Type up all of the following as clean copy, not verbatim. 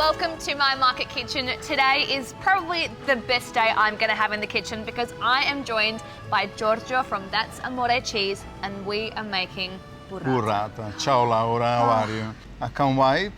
welcome to my market kitchen. Today is probably the best day I'm going to have in the kitchen because I am joined by Giorgio from That's Amore Cheese and we are making burrata. Burrata. Ciao Laura, how are you? I can't wait.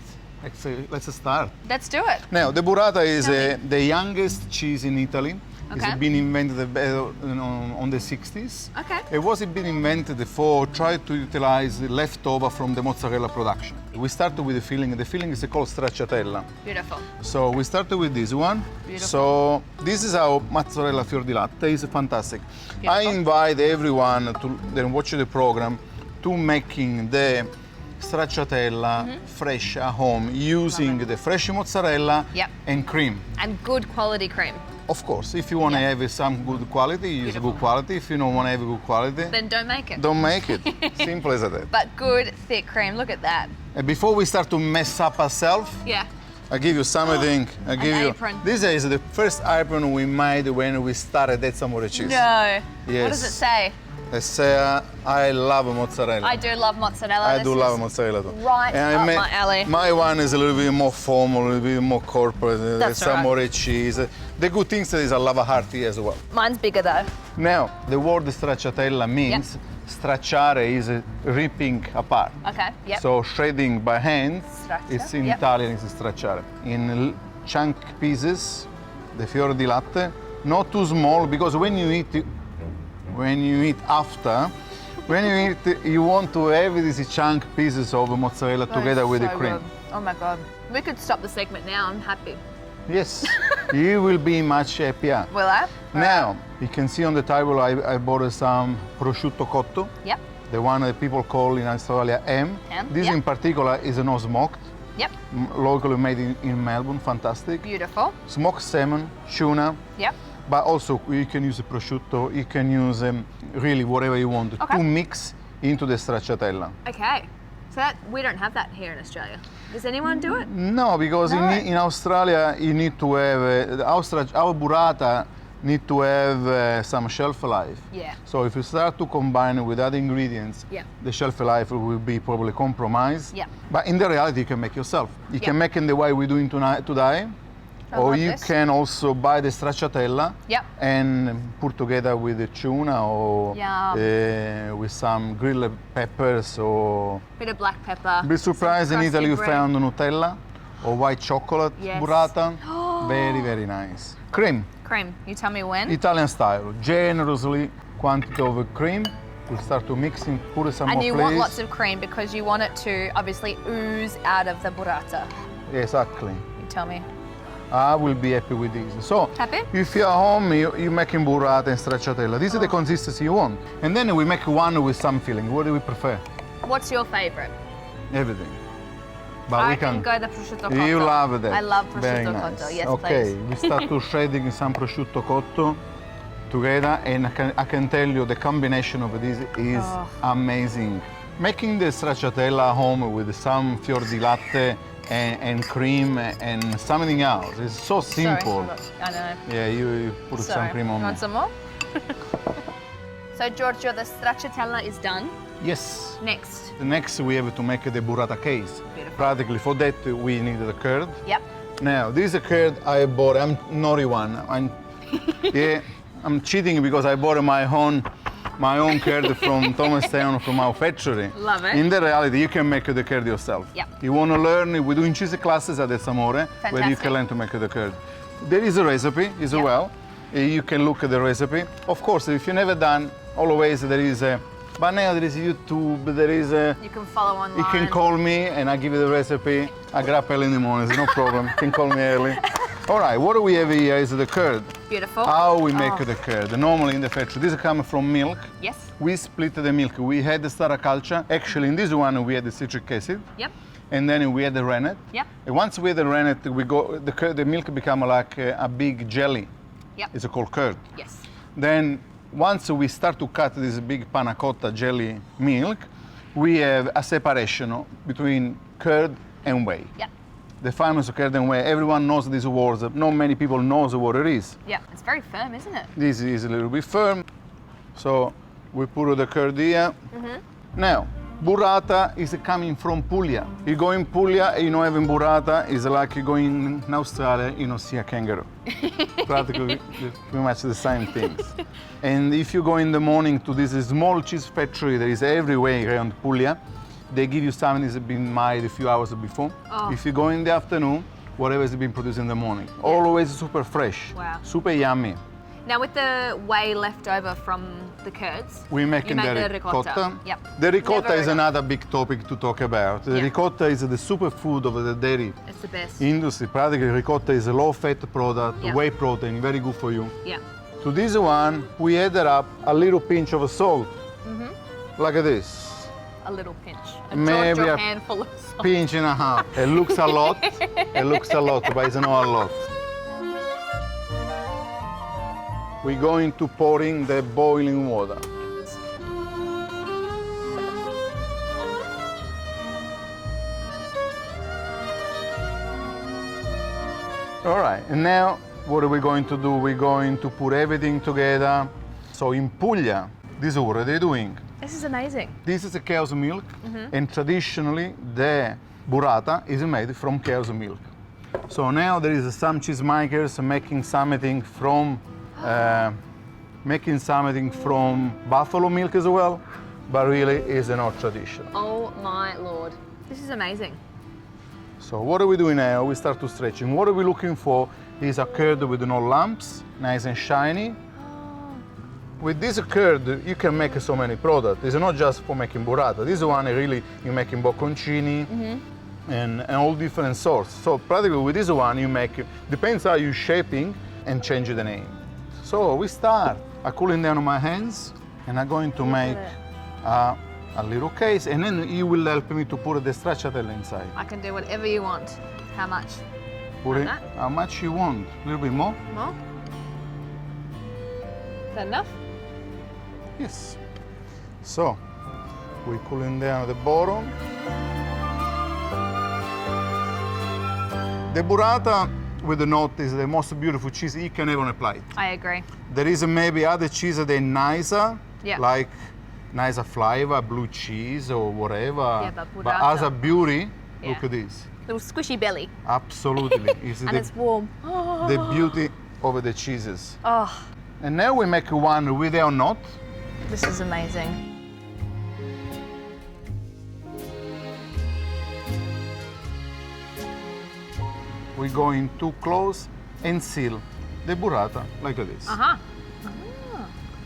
Let's start. Let's do it. Now, the burrata is the youngest cheese in Italy. Okay. It's been invented on the 60s. Okay. It was been invented for try to utilize the leftover from the mozzarella production. We started with the filling. The filling is called Strachatella. Beautiful. So we started with this one. Beautiful. So this is our mozzarella fior di latte. It's fantastic. Beautiful. I invite everyone to then watch the program to making the stracciatella fresh at home using the fresh mozzarella and cream. And good quality cream. Of course, if you want to have some good quality, use good quality. If you don't want to have good quality, then don't make it. don't make it. Simple as that. But good thick cream, look at that. And before we start to mess up ourselves, I give you something. I give you apron. This is the first apron we made when we started That's Amore Cheese. No. Yes. What does it say? It says, I love mozzarella. I do love mozzarella. I do love mozzarella too. Right up my alley. My one is a little bit more formal, a little bit more corporate. That's That's Amore Cheese. The good thing is I love a hearty as well. Mine's bigger though. Now, the word stracciatella means stracciare is ripping apart. Okay, yep. So shredding by hand, Straccia, it's in Italian, it's stracciare. In chunk pieces, the fior di latte, not too small, because when you eat after, you want to have these chunk pieces of mozzarella together with the cream. Good. Oh my God. We could stop the segment now, I'm happy. Yes, you will be much happier. Will I? Now, you can see on the table I bought some prosciutto cotto. Yep. The one that people call in Australia ham. This in particular is not smoked. Yep. Locally made in Melbourne, fantastic. Beautiful. Smoked salmon, tuna. Yep. But also you can use prosciutto, you can use really whatever you want to mix into the stracciatella. Okay. So we don't have that here in Australia. Does anyone do it? No, because in Australia you need to have, our burrata need to have some shelf life. Yeah. So if you start to combine it with other ingredients, the shelf life will be probably compromised. Yeah. But in the reality you can make yourself. You can make in the way we're doing today. Or you can also buy the stracciatella and put together with the tuna or with some grilled peppers or... Bit of black pepper. Be surprised in Italy you bread. found Nutella or white chocolate burrata. Very, very nice. Cream. Cream. You tell me when? Italian style. Generously quantity of cream. We start to mix in, put some more And you want lots of cream because you want it to obviously ooze out of the burrata. Exactly. You tell me. I will be happy with this. So, Happy? if you're home, you're making burrata and stracciatella. This is the consistency you want. And then we make one with some filling. What do we prefer? What's your favorite? Everything. But I can go the prosciutto cotto. You love that. I love Very prosciutto nice. cotto. Yes, okay, please. we start to shredding some prosciutto cotto together, and I can tell you the combination of this is amazing. Making the stracciatella home with some fior di latte and cream and something else. It's so simple. Sorry, I know. Yeah, you put some cream on. You want some more? So Giorgio, the stracciatella is done. Yes. Next. Next we have to make the burrata case. Beautiful. Practically for that we need the curd. Yep. Now this is a curd I bought. I'm naughty one. I'm cheating because I bought my own curd from Thomas Town from our factory. Love it. In the reality, you can make the curd yourself. Yep. You want to learn, we're doing cheese classes at That's Amore, where you can learn to make the curd. There is a recipe as well. You can look at the recipe. Of course, if you've never done, always there is a, but now there is YouTube, there is a... You can follow online. You can call me and I give you the recipe. I grab early in the morning, no problem. You can call me early. All right, what do we have here is the curd. Beautiful. How we make the curd. Normally in the factory, this comes from milk. Yes. We split the milk. We had the Stracatella. Actually, in this one, we had the citric acid. Yep. And then we had the rennet. Yep. And once we had the rennet, the milk become like a big jelly. Yep. It's called curd. Yes. Then once we start to cut this big panna cotta jelly milk, we have a separation between curd and whey. Yep. The famous curd and whey. Everyone knows these words. Not many people knows what it is. Yeah, it's very firm, isn't it? This is a little bit firm. So we put the curd here. Now, Burrata is coming from Puglia. You go in Puglia and you know having burrata is like you going in Australia, you know, see a kangaroo. Practically pretty much the same things. And if you go in the morning to this small cheese factory that is everywhere around Puglia, they give you something that's been made a few hours before. Oh. If you go in the afternoon, whatever has been produced in the morning. Always super fresh, Wow. super yummy. Now with the whey left over from the curds, We're making you make the the ricotta. Yep. The ricotta Never is heard of. another big topic to talk about. The Yeah. ricotta is the superfood of the dairy It's the best. industry. Practically, ricotta is a low-fat product, Yeah. whey protein, very good for you. Yeah. To this one, we added up a little pinch of salt, like this. A little pinch. A Maybe Giorgio a handful of salt. Pinch and a half. It looks a lot. It looks a lot, but it's not a lot. We're going to pour in the boiling water. All right, and now what are we going to do? We're going to put everything together. So in Puglia, this is what they're doing. This is amazing. This is a cow's milk, and traditionally the burrata is made from cow's milk. So now there is some cheesemakers making something from buffalo milk as well, but really is not traditional. Oh my lord. This is amazing. So what are we doing now? We start to stretching. What are we looking for is a curd with no lumps, nice and shiny. With this curd, you can make so many products. It's not just for making burrata. This one, really, you're making bocconcini and all different sorts. So practically with this one, you make, depends how you're shaping and change the name. So we start. I'm cooling down my hands and I'm going to make a little case, and then you will help me to put the stracciatella inside. I can do whatever you want. How much? Put it that? how much you want. A little bit more? More? Is that enough? Yes. So, we're cooling down the bottom. The burrata with the nut is the most beautiful cheese you can have on a plate. I agree. There is maybe other cheese that are nicer, Yeah. like nicer flavor, blue cheese or whatever. Yeah, but but as burrata- a beauty, Yeah. look at this. Little squishy belly. Absolutely. It's And the, it's warm. the beauty of the cheeses. Oh, And now we make one without nut. this is amazing. We're going to close and seal the burrata like this. Uh-huh.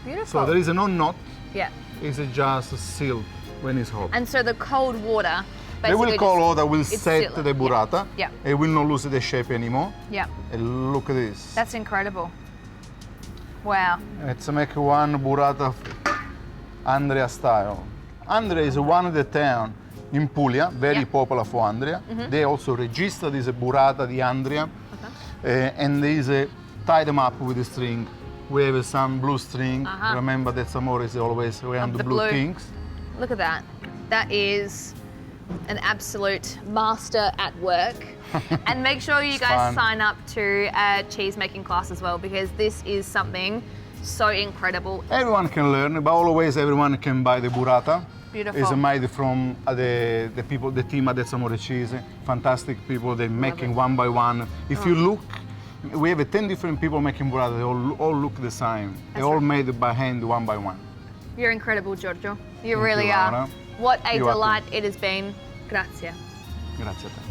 Beautiful. So there is no knot, Yeah. it's just sealed when it's hot. And so the cold water They will basically call just- order will it's set sealed. the burrata. Yeah. It will not lose the shape anymore. Yeah. And look at this. That's incredible. Wow. Let's make one burrata Andrea style. Andrea is one of the town in Puglia, very Yeah. popular for Andrea. They also registered this burrata di Andrea, and they tie them up with a string. We have some blue string. Uh-huh. Remember that Zamora is always around Of the the blue blue. things. Look at that. That is an absolute master at work. And make sure you guys fun. sign up to a cheese making class as well, because this is something so incredible. Everyone can learn, but always everyone can buy the burrata. Beautiful. It's made from the people, the team at the Zamora Cheese. Fantastic people. They're making one by one. If you look, we have 10 different people making burrata. They all look the same. They're all made by hand, one by one. You're incredible, Giorgio. You Thank really you, are. Laura. What a You're welcome. delight it has been. Grazie. Grazie a te.